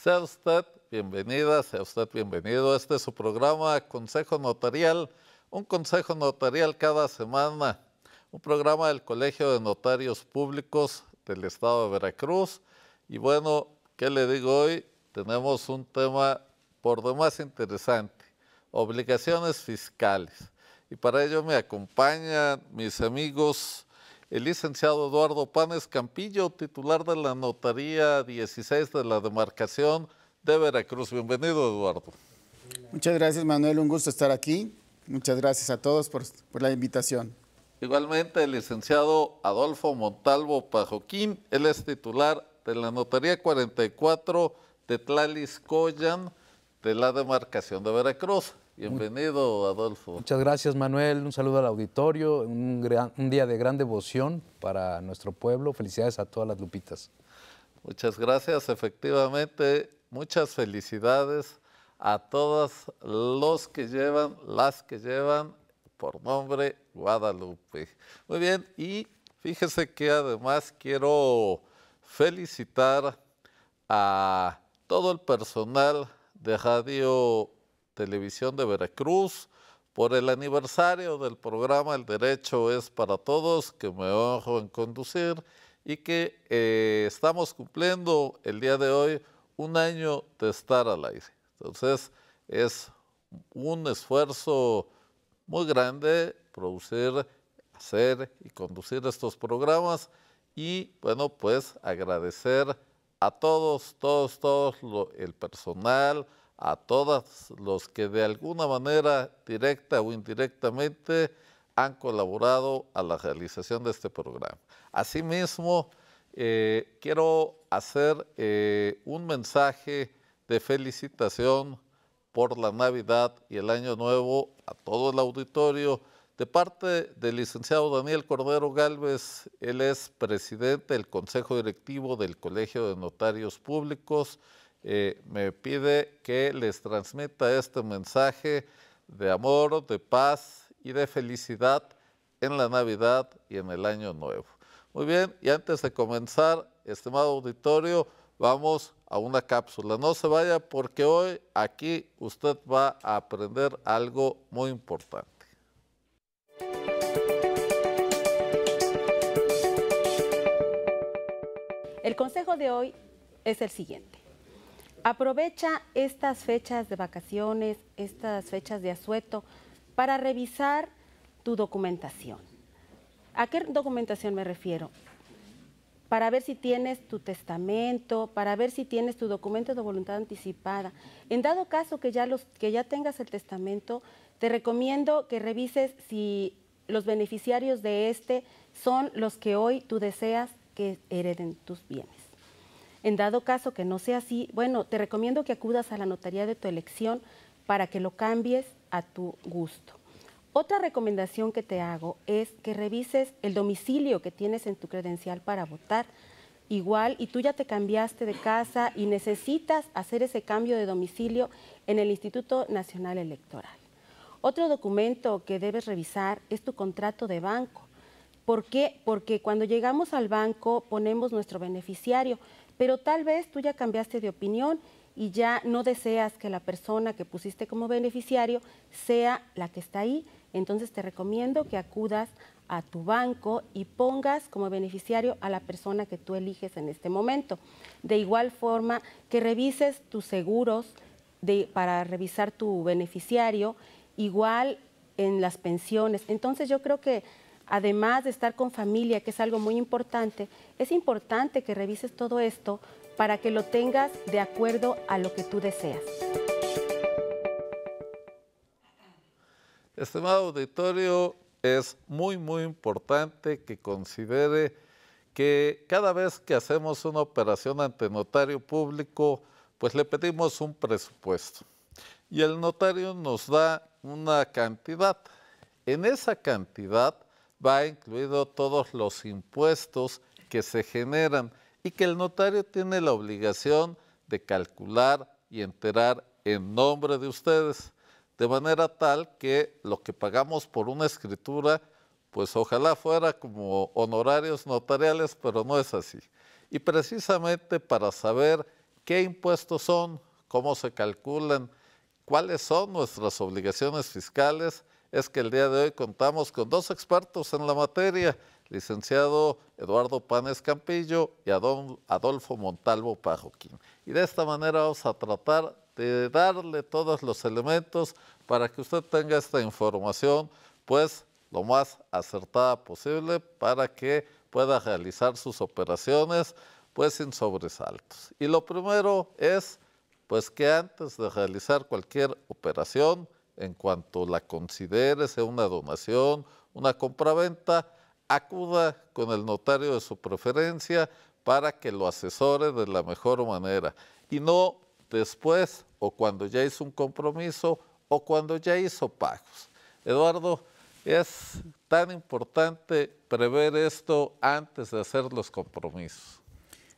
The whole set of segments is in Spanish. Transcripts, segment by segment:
Sea usted bienvenida, sea usted bienvenido. Este es su programa Consejo Notarial, un consejo notarial cada semana, un programa del Colegio de Notarios Públicos del Estado de Veracruz. Y bueno, ¿qué le digo hoy? Tenemos un tema por demás interesante, obligaciones fiscales. Y para ello me acompañan mis amigos, el licenciado Eduardo Panes Campillo, titular de la Notaría 16 de la demarcación de Veracruz. Bienvenido, Eduardo. Muchas gracias, Manuel. Un gusto estar aquí. Muchas gracias a todos por la invitación. Igualmente, el licenciado Adolfo Montalvo Pajoquín, él es titular de la Notaría 44 de Tlaliscoyan de la demarcación de Veracruz. Bienvenido, Adolfo. Muchas gracias, Manuel. Un saludo al auditorio. Un día de gran devoción para nuestro pueblo. Felicidades a todas las Lupitas. Muchas gracias. Efectivamente, muchas felicidades a todos los que llevan, las que llevan por nombre Guadalupe. Muy bien, y fíjese que además quiero felicitar a todo el personal de Radio Televisión de Veracruz por el aniversario del programa El Derecho es para Todos, que me honro en conducir, y que estamos cumpliendo el día de hoy un año de estar al aire. Entonces es un esfuerzo muy grande producir, hacer y conducir estos programas, y bueno, pues agradecer a todos el personal, a todos los que de alguna manera, directa o indirectamente, han colaborado a la realización de este programa. Asimismo, quiero hacer un mensaje de felicitación por la Navidad y el Año Nuevo a todo el auditorio, de parte del licenciado Daniel Cordero Gálvez. Él es presidente del Consejo Directivo del Colegio de Notarios Públicos. Me pide que les transmita este mensaje de amor, de paz y de felicidad en la Navidad y en el Año Nuevo. Muy bien, y antes de comenzar, estimado auditorio, vamos a una cápsula. No se vaya, porque hoy aquí usted va a aprender algo muy importante. El consejo de hoy es el siguiente. Aprovecha estas fechas de vacaciones, estas fechas de asueto, para revisar tu documentación. ¿A qué documentación me refiero? Para ver si tienes tu testamento, para ver si tienes tu documento de voluntad anticipada. En dado caso que ya tengas el testamento, te recomiendo que revises si los beneficiarios de este son los que hoy tú deseas que hereden tus bienes. En dado caso que no sea así, bueno, te recomiendo que acudas a la notaría de tu elección para que lo cambies a tu gusto. Otra recomendación que te hago es que revises el domicilio que tienes en tu credencial para votar. Igual, y tú ya te cambiaste de casa y necesitas hacer ese cambio de domicilio en el Instituto Nacional Electoral. Otro documento que debes revisar es tu contrato de banco. ¿Por qué? Porque cuando llegamos al banco ponemos nuestro beneficiario, pero tal vez tú ya cambiaste de opinión y ya no deseas que la persona que pusiste como beneficiario sea la que está ahí. Entonces te recomiendo que acudas a tu banco y pongas como beneficiario a la persona que tú eliges en este momento. De igual forma, que revises tus seguros para revisar tu beneficiario, igual en las pensiones. Entonces yo creo que además de estar con familia, que es algo muy importante, es importante que revises todo esto para que lo tengas de acuerdo a lo que tú deseas. Estimado auditorio, es muy importante que considere que cada vez que hacemos una operación ante notario público, pues le pedimos un presupuesto y el notario nos da una cantidad. En esa cantidad va incluido todos los impuestos que se generan y que el notario tiene la obligación de calcular y enterar en nombre de ustedes, de manera tal que lo que pagamos por una escritura, pues ojalá fuera como honorarios notariales, pero no es así. Y precisamente para saber ¿Qué impuestos son? ¿Cómo se calculan? ¿Cuáles son nuestras obligaciones fiscales? Es que el día de hoy contamos con dos expertos en la materia, licenciado Eduardo Panes Campillo y Adolfo Montalvo Pajoquín. Y de esta manera vamos a tratar de darle todos los elementos para que usted tenga esta información, pues lo más acertada posible para que pueda realizar sus operaciones, pues sin sobresaltos. Y lo primero es, pues que antes de realizar cualquier operación, en cuanto la considere, sea una donación, una compraventa, acuda con el notario de su preferencia para que lo asesore de la mejor manera y no después o cuando ya hizo un compromiso o cuando ya hizo pagos. Eduardo, es tan importante prever esto antes de hacer los compromisos.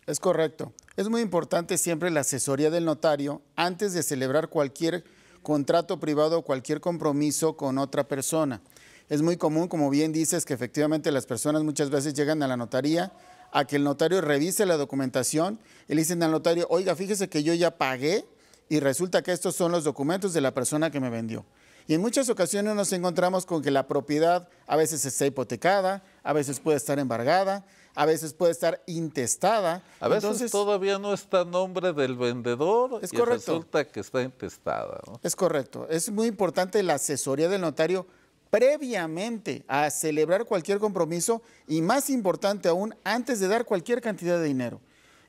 Es correcto. Es muy importante siempre la asesoría del notario antes de celebrar cualquier contrato privado o cualquier compromiso con otra persona. Es muy común, como bien dices, que efectivamente las personas muchas veces llegan a la notaría a que el notario revise la documentación y le dicen al notario, oiga, fíjese que yo ya pagué y resulta que estos son los documentos de la persona que me vendió. Y en muchas ocasiones nos encontramos con que la propiedad a veces está hipotecada, a veces puede estar embargada, a veces puede estar intestada. A veces todavía no está a nombre del vendedor y resulta que está intestada, ¿no? Es correcto. Es muy importante la asesoría del notario previamente a celebrar cualquier compromiso y más importante aún, antes de dar cualquier cantidad de dinero.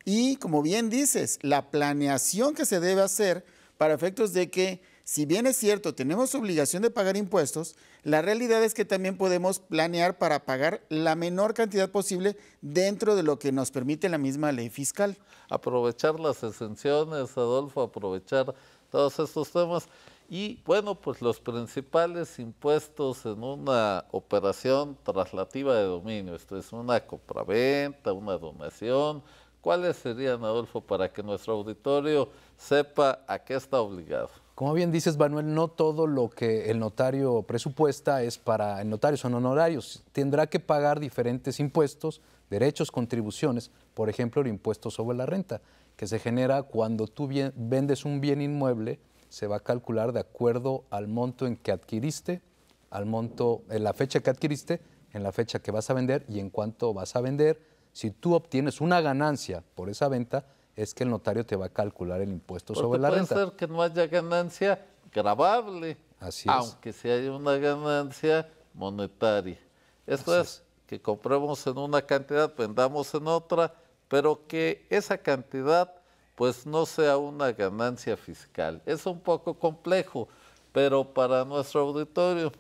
Y como bien dices, la planeación que se debe hacer para efectos de que, si bien es cierto, tenemos obligación de pagar impuestos, la realidad es que también podemos planear para pagar la menor cantidad posible dentro de lo que nos permite la misma ley fiscal. Aprovechar las exenciones, Adolfo, aprovechar todos estos temas. Y bueno, pues los principales impuestos en una operación traslativa de dominio, esto es una compraventa, una donación, ¿cuáles serían, Adolfo, para que nuestro auditorio sepa a qué está obligado? Como bien dices, Manuel, no todo lo que el notario presupuesta es para el notario, son honorarios. Tendrá que pagar diferentes impuestos, derechos, contribuciones, por ejemplo, el impuesto sobre la renta, que se genera cuando tú vendes un bien inmueble, se va a calcular de acuerdo al monto en que adquiriste, al monto, en la fecha que adquiriste, en la fecha que vas a vender y en cuánto vas a vender. Si tú obtienes una ganancia por esa venta, es que el notario te va a calcular el impuesto sobre la renta. Puede ser que no haya ganancia gravable, Así es. aunque sí haya una ganancia monetaria. Esto es que compremos en una cantidad, vendamos en otra, pero que esa cantidad pues no sea una ganancia fiscal. Es un poco complejo, pero para nuestro auditorio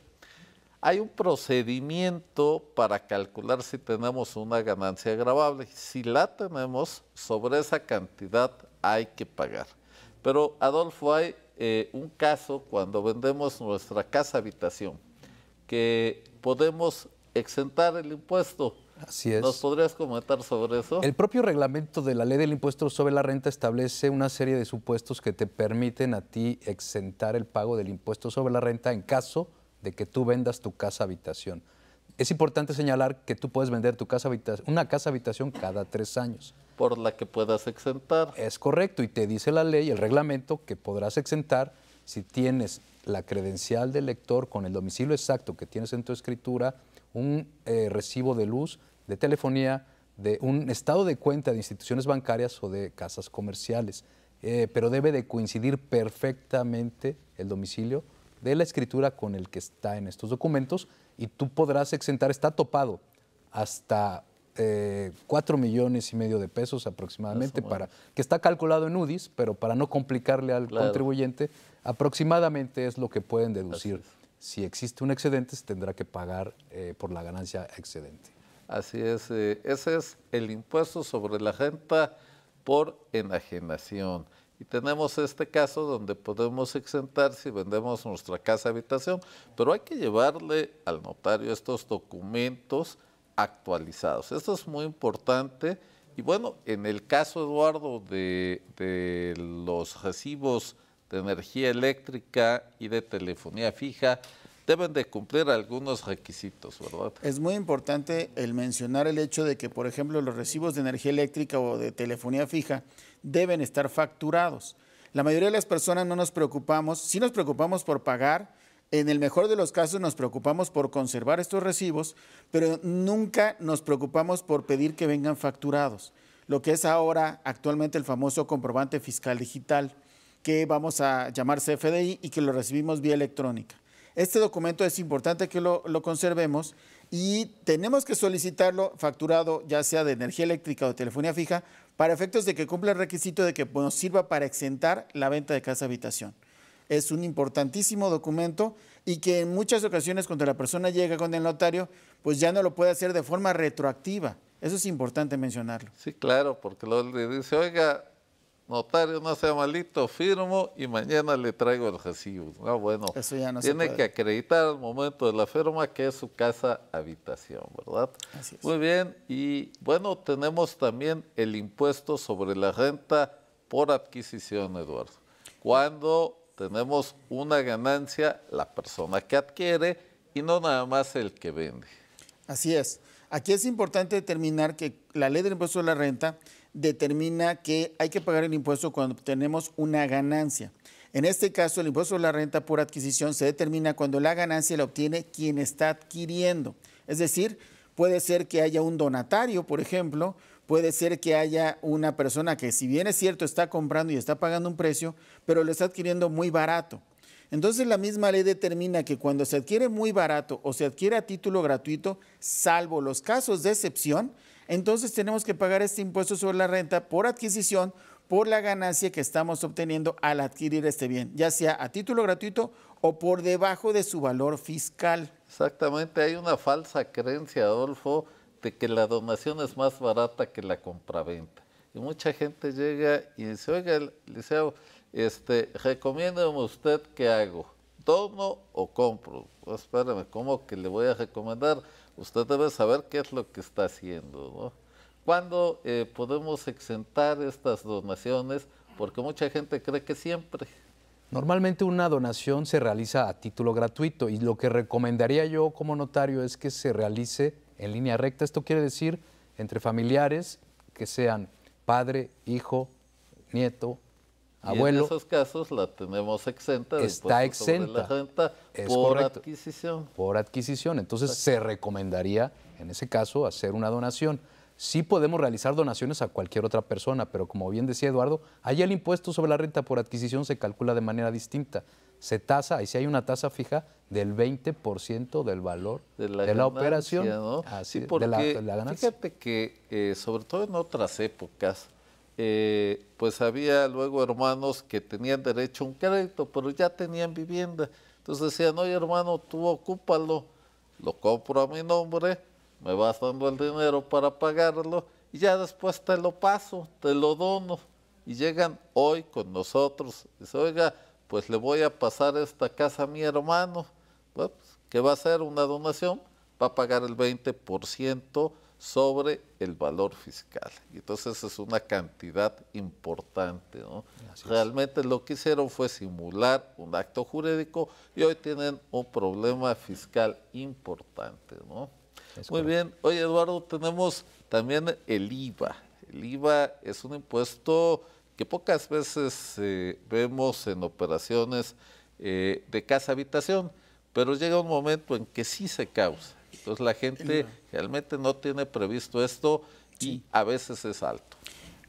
hay un procedimiento para calcular si tenemos una ganancia gravable. Si la tenemos, sobre esa cantidad hay que pagar. Pero, Adolfo, hay un caso cuando vendemos nuestra casa habitación, que podemos exentar el impuesto. Así es. ¿Nos podrías comentar sobre eso? El propio reglamento de la ley del impuesto sobre la renta establece una serie de supuestos que te permiten a ti exentar el pago del impuesto sobre la renta en caso de que tú vendas tu casa habitación. Es importante señalar que tú puedes vender tu casa habitación, una casa habitación cada 3 años. Por la que puedas exentar. Es correcto, y te dice la ley, el reglamento, que podrás exentar si tienes la credencial del lector con el domicilio exacto que tienes en tu escritura, un recibo de luz, de telefonía, de un estado de cuenta de instituciones bancarias o de casas comerciales. Pero debe de coincidir perfectamente el domicilio de la escritura con el que está en estos documentos y tú podrás exentar, está topado, hasta 4,5 millones de pesos aproximadamente, que está calculado en UDIs, pero para no complicarle al contribuyente, aproximadamente es lo que pueden deducir. Si existe un excedente, se tendrá que pagar por la ganancia excedente. Así es, ese es el impuesto sobre la renta por enajenación. Y tenemos este caso donde podemos exentar si vendemos nuestra casa habitación, pero hay que llevarle al notario estos documentos actualizados. Esto es muy importante. Y bueno, en el caso, Eduardo, de los recibos de energía eléctrica y de telefonía fija, deben de cumplir algunos requisitos, ¿verdad? Es muy importante el mencionar el hecho de que, por ejemplo, los recibos de energía eléctrica o de telefonía fija deben estar facturados. La mayoría de las personas no nos preocupamos, sí nos preocupamos por pagar, en el mejor de los casos nos preocupamos por conservar estos recibos, pero nunca nos preocupamos por pedir que vengan facturados. Lo que es ahora actualmente el famoso comprobante fiscal digital, que vamos a llamar CFDI y que lo recibimos vía electrónica. Este documento es importante que lo conservemos y tenemos que solicitarlo facturado, ya sea de energía eléctrica o de telefonía fija, para efectos de que cumpla el requisito de que nos sirva para exentar la venta de casa-habitación. Es un importantísimo documento y que en muchas ocasiones cuando la persona llega con el notario, pues ya no lo puede hacer de forma retroactiva. Eso es importante mencionarlo. Sí, claro, porque luego le dice, oiga, notario, no sea malito, firmo y mañana le traigo el recibo. No, bueno, eso ya no tiene se puede. que acreditar al momento de la firma que es su casa-habitación, ¿verdad? Así es. Muy bien, y bueno, tenemos también el impuesto sobre la renta por adquisición, Eduardo. Cuando tenemos una ganancia, la persona que adquiere y no nada más el que vende. Así es. Aquí es importante determinar que la ley del impuesto de la renta determina que hay que pagar el impuesto cuando tenemos una ganancia. En este caso, el impuesto de la renta por adquisición se determina cuando la ganancia la obtiene quien está adquiriendo. Es decir, puede ser que haya un donatario, por ejemplo, puede ser que haya una persona que, si bien es cierto, está comprando y está pagando un precio, pero lo está adquiriendo muy barato. Entonces la misma ley determina que cuando se adquiere muy barato o se adquiere a título gratuito, salvo los casos de excepción, entonces tenemos que pagar este impuesto sobre la renta por adquisición por la ganancia que estamos obteniendo al adquirir este bien, ya sea a título gratuito o por debajo de su valor fiscal. Exactamente, hay una falsa creencia, Adolfo, de que la donación es más barata que la compraventa. Y mucha gente llega y dice, oiga, liceo, recomiéndeme usted qué hago, ¿dono o compro? Pues espérame, ¿cómo que le voy a recomendar? Usted debe saber qué es lo que está haciendo, ¿no? ¿Cuándo podemos exentar estas donaciones? Porque mucha gente cree que siempre. Normalmente una donación se realiza a título gratuito y lo que recomendaría yo como notario es que se realice en línea recta. Esto quiere decir entre familiares que sean padre, hijo, nieto, abuelo. Y en esos casos la tenemos exenta. Está exenta. Sobre la renta Es por correcto. adquisición. Por adquisición. Entonces se recomendaría en ese caso hacer una donación. Sí podemos realizar donaciones a cualquier otra persona, pero como bien decía Eduardo, allá el impuesto sobre la renta por adquisición se calcula de manera distinta. Se tasa, ahí sí hay una tasa fija del 20% del valor de la ganancia, operación. ¿no? Así, sí, porque de la ganancia. fíjate que sobre todo en otras épocas, pues había luego hermanos que tenían derecho a un crédito, pero ya tenían vivienda. Entonces decían, oye hermano, tú ocúpalo, lo compro a mi nombre, me vas dando el dinero para pagarlo y ya después te lo paso, te lo dono. Y llegan hoy con nosotros, dice, oiga, pues le voy a pasar esta casa a mi hermano. Bueno, pues, ¿qué va a hacer? Una donación, va a pagar el 20% sobre el valor fiscal. Y entonces es una cantidad importante, ¿no? Realmente lo que hicieron fue simular un acto jurídico y hoy tienen un problema fiscal importante, ¿no? Muy bien. Oye, Eduardo, tenemos también el IVA. El IVA es un impuesto que pocas veces vemos en operaciones de casa-habitación, pero llega un momento en que sí se causa. Entonces la gente realmente no tiene previsto esto y a veces es alto.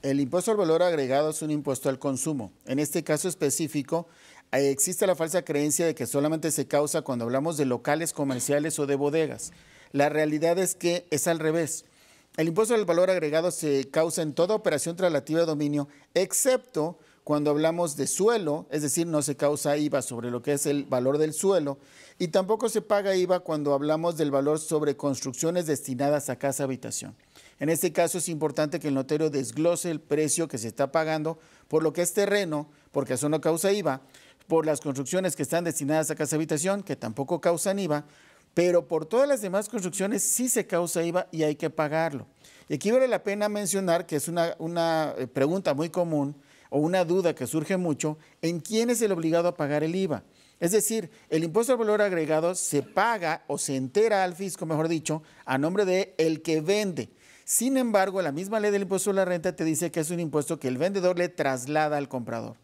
El impuesto al valor agregado es un impuesto al consumo. En este caso específico, existe la falsa creencia de que solamente se causa cuando hablamos de locales comerciales o de bodegas. La realidad es que es al revés. El impuesto al valor agregado se causa en toda operación traslativa de dominio, excepto cuando hablamos de suelo, es decir, no se causa IVA sobre lo que es el valor del suelo, y tampoco se paga IVA cuando hablamos del valor sobre construcciones destinadas a casa-habitación. En este caso es importante que el notario desglose el precio que se está pagando por lo que es terreno, porque eso no causa IVA, por las construcciones que están destinadas a casa-habitación, que tampoco causan IVA, pero por todas las demás construcciones sí se causa IVA y hay que pagarlo. Y aquí vale la pena mencionar que es una pregunta muy común o una duda que surge mucho en quién es el obligado a pagar el IVA. Es decir, el impuesto al valor agregado se paga o se entera al fisco, mejor dicho, a nombre de el que vende. Sin embargo, la misma ley del impuesto a la renta te dice que es un impuesto que el vendedor le traslada al comprador.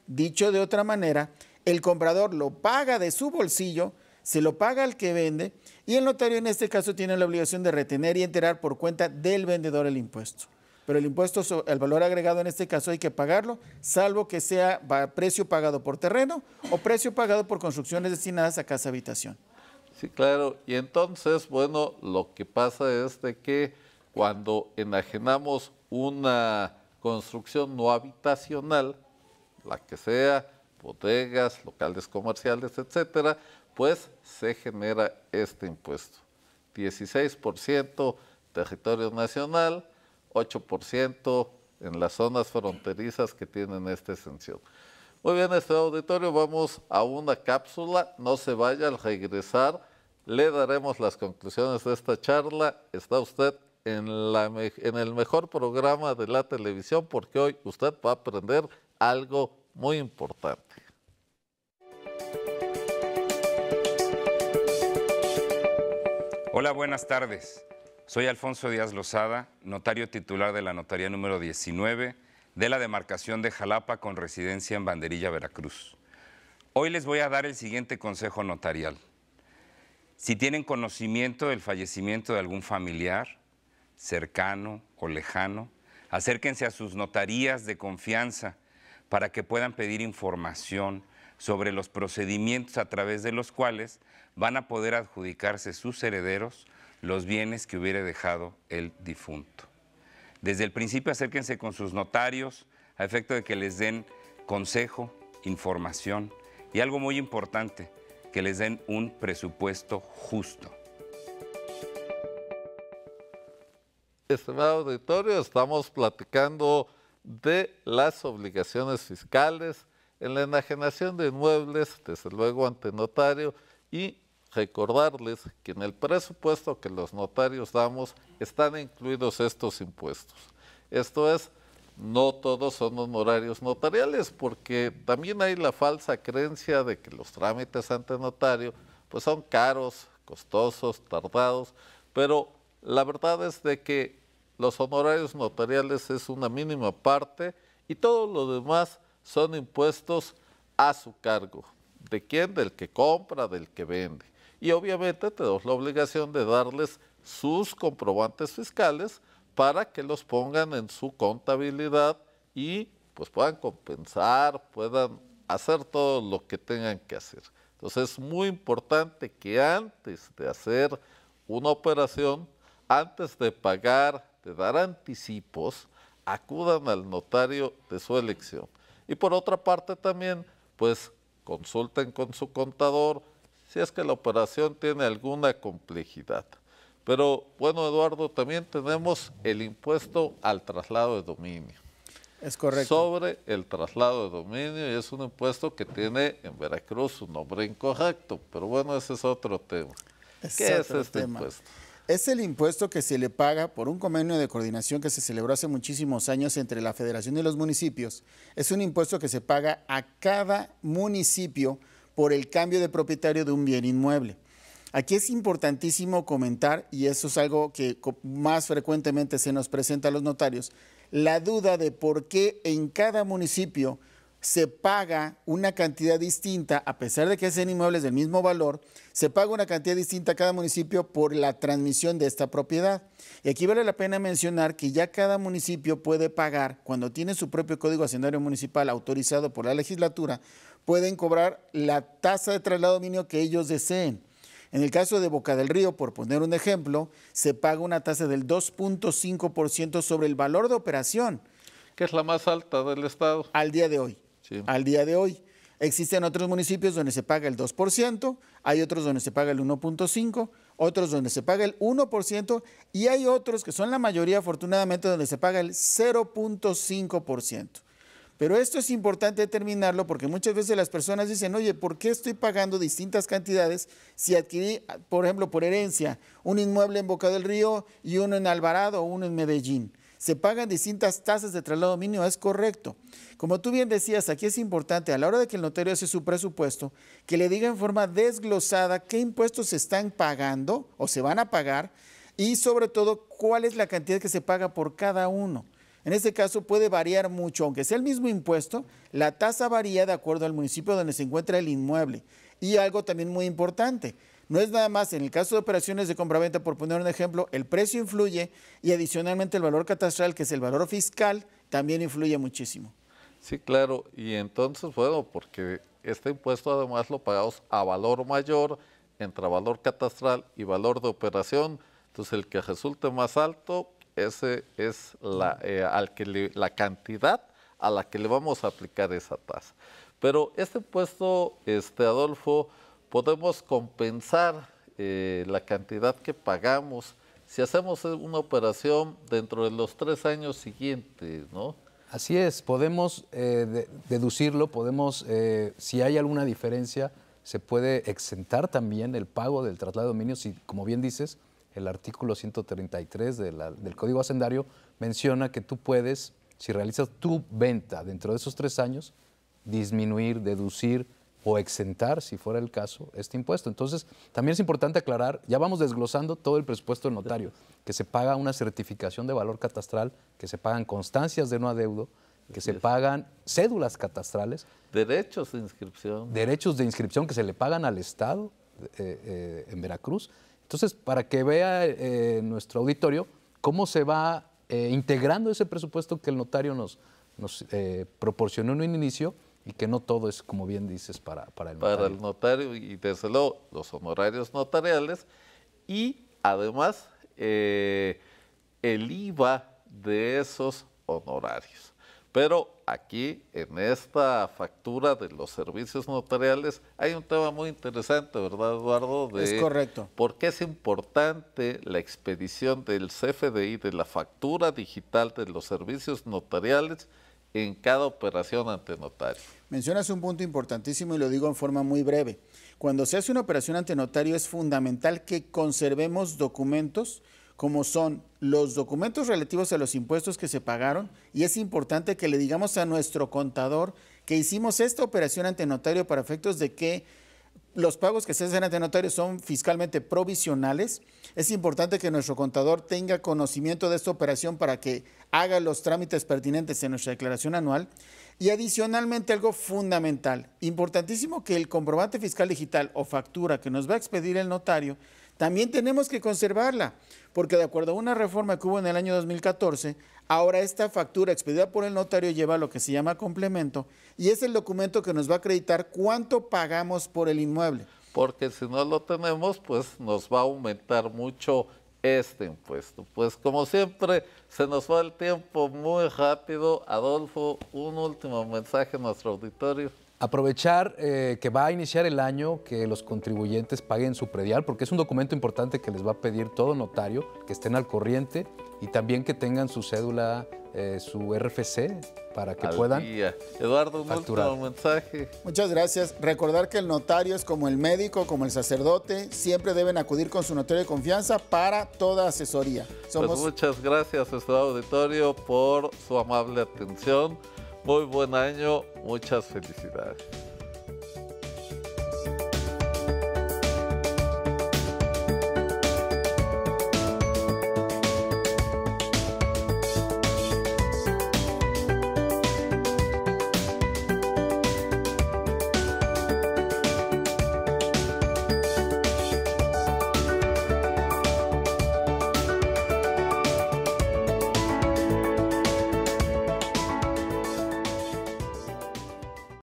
Dicho de otra manera, el comprador lo paga de su bolsillo, se lo paga al que vende y el notario en este caso tiene la obligación de retener y enterar por cuenta del vendedor el impuesto. Pero el impuesto al valor agregado en este caso hay que pagarlo, salvo que sea precio pagado por terreno o precio pagado por construcciones destinadas a casa habitación. Sí, claro. Y entonces, bueno, lo que pasa es de que cuando enajenamos una construcción no habitacional, la que sea, bodegas, locales comerciales, etcétera, pues se genera este impuesto. 16% territorio nacional, 8% en las zonas fronterizas que tienen esta exención. Muy bien, este auditorio, vamos a una cápsula, no se vaya. Al regresar le daremos las conclusiones de esta charla. Está usted en el mejor programa de la televisión porque hoy usted va a aprender algo muy importante. Hola, buenas tardes. Soy Alfonso Díaz Lozada, notario titular de la notaría número 19 de la demarcación de Jalapa con residencia en Banderilla, Veracruz. Hoy les voy a dar el siguiente consejo notarial. Si tienen conocimiento del fallecimiento de algún familiar, cercano o lejano, acérquense a sus notarías de confianza para que puedan pedir información sobre los procedimientos a través de los cuales van a poder adjudicarse sus herederos los bienes que hubiere dejado el difunto. Desde el principio acérquense con sus notarios a efecto de que les den consejo, información y algo muy importante, que les den un presupuesto justo. Estimado auditorio, estamos platicando de las obligaciones fiscales en la enajenación de inmuebles, desde luego ante notario, y recordarles que en el presupuesto que los notarios damos están incluidos estos impuestos. Esto es, no todos son honorarios notariales, porque también hay la falsa creencia de que los trámites ante notario pues son caros, costosos, tardados, pero la verdad es de que los honorarios notariales es una mínima parte y todo lo demás son impuestos a su cargo. ¿De quién? Del que compra, del que vende. Y obviamente tenemos la obligación de darles sus comprobantes fiscales para que los pongan en su contabilidad y pues puedan compensar, puedan hacer todo lo que tengan que hacer. Entonces es muy importante que antes de hacer una operación, antes de pagar, de dar anticipos, acudan al notario de su elección. Y por otra parte también, pues consulten con su contador si es que la operación tiene alguna complejidad. Pero bueno, Eduardo, también tenemos el impuesto al traslado de dominio. Es correcto. Sobre el traslado de dominio, y es un impuesto que tiene en Veracruz un nombre incorrecto, pero bueno, ese es otro tema. ¿Qué es este impuesto? Es el impuesto que se le paga por un convenio de coordinación que se celebró hace muchísimos años entre la Federación y los municipios. Es un impuesto que se paga a cada municipio por el cambio de propietario de un bien inmueble. Aquí es importantísimo comentar, y eso es algo que más frecuentemente se nos presenta a los notarios, la duda de por qué en cada municipio se paga una cantidad distinta, a pesar de que sean inmuebles del mismo valor, se paga una cantidad distinta a cada municipio por la transmisión de esta propiedad. Y aquí vale la pena mencionar que ya cada municipio puede pagar, cuando tiene su propio código hacendario municipal autorizado por la legislatura, pueden cobrar la tasa de traslado de dominio que ellos deseen. En el caso de Boca del Río, por poner un ejemplo, se paga una tasa del 2.5% sobre el valor de operación. Que es la más alta del estado. Al día de hoy. Sí. Al día de hoy. Existen otros municipios donde se paga el 2%, hay otros donde se paga el 1.5%, otros donde se paga el 1% y hay otros que son la mayoría, afortunadamente, donde se paga el 0.5%. Pero esto es importante determinarlo porque muchas veces las personas dicen, oye, ¿por qué estoy pagando distintas cantidades si adquirí, por ejemplo, por herencia, un inmueble en Boca del Río y uno en Alvarado o uno en Medellín? se pagan distintas tasas de traslado mínimo, es correcto. Como tú bien decías, aquí es importante a la hora de que el notario hace su presupuesto, que le diga en forma desglosada qué impuestos se están pagando o se van a pagar y sobre todo cuál es la cantidad que se paga por cada uno. En este caso puede variar mucho, aunque sea el mismo impuesto, la tasa varía de acuerdo al municipio donde se encuentra el inmueble. Y algo también muy importante, no es nada más en el caso de operaciones de compraventa, por poner un ejemplo, el precio influye y adicionalmente el valor catastral, que es el valor fiscal, también influye muchísimo. Sí, claro, y entonces, bueno, porque este impuesto además lo pagamos a valor mayor, entre valor catastral y valor de operación, entonces el que resulte más alto, ese es la cantidad a la que le vamos a aplicar esa tasa. Pero este impuesto, Adolfo, podemos compensar la cantidad que pagamos si hacemos una operación dentro de los 3 años siguientes, ¿no? Así es, podemos deducirlo, podemos, si hay alguna diferencia, se puede exentar también el pago del traslado de dominio, si, como bien dices, el artículo 133 del Código Hacendario menciona que tú puedes, si realizas tu venta dentro de esos 3 años, disminuir, deducir o exentar, si fuera el caso, este impuesto. Entonces, también es importante aclarar, ya vamos desglosando todo el presupuesto del notario, que se paga una certificación de valor catastral, que se pagan constancias de no adeudo, que se pagan cédulas catastrales. Derechos de inscripción. Derechos de inscripción que se le pagan al Estado en Veracruz. Entonces, para que vea nuestro auditorio cómo se va integrando ese presupuesto que el notario nos proporcionó en un inicio y que no todo es, como bien dices, para el notario. Para el notario y desde luego los honorarios notariales y además el IVA de esos honorarios. Pero aquí, en esta factura de los servicios notariales, hay un tema muy interesante, ¿verdad, Eduardo? Es correcto. ¿Por qué es importante la expedición del CFDI, de la factura digital de los servicios notariales en cada operación ante notario? Mencionas un punto importantísimo y lo digo en forma muy breve. Cuando se hace una operación ante notario es fundamental que conservemos documentos como son los documentos relativos a los impuestos que se pagaron y es importante que le digamos a nuestro contador que hicimos esta operación ante notario para efectos de que los pagos que se hacen ante notario son fiscalmente provisionales. Es importante que nuestro contador tenga conocimiento de esta operación para que haga los trámites pertinentes en nuestra declaración anual. Y adicionalmente algo fundamental, importantísimo, que el comprobante fiscal digital o factura que nos va a expedir el notario, también tenemos que conservarla, porque de acuerdo a una reforma que hubo en el año 2014, ahora esta factura expedida por el notario lleva lo que se llama complemento y es el documento que nos va a acreditar cuánto pagamos por el inmueble. Porque si no lo tenemos, pues nos va a aumentar mucho este impuesto. Pues como siempre, se nos va el tiempo muy rápido. Adolfo, un último mensaje a nuestro auditorio. Aprovechar que va a iniciar el año, que los contribuyentes paguen su predial, porque es un documento importante que les va a pedir todo notario, que estén al corriente y también que tengan su cédula, su RFC, para que puedan Eduardo, un facturar. último mensaje. Muchas gracias. Recordar que el notario es como el médico, como el sacerdote. Siempre deben acudir con su notario de confianza para toda asesoría. Pues muchas gracias, estimado auditorio, por su amable atención. Muy buen año, muchas felicidades.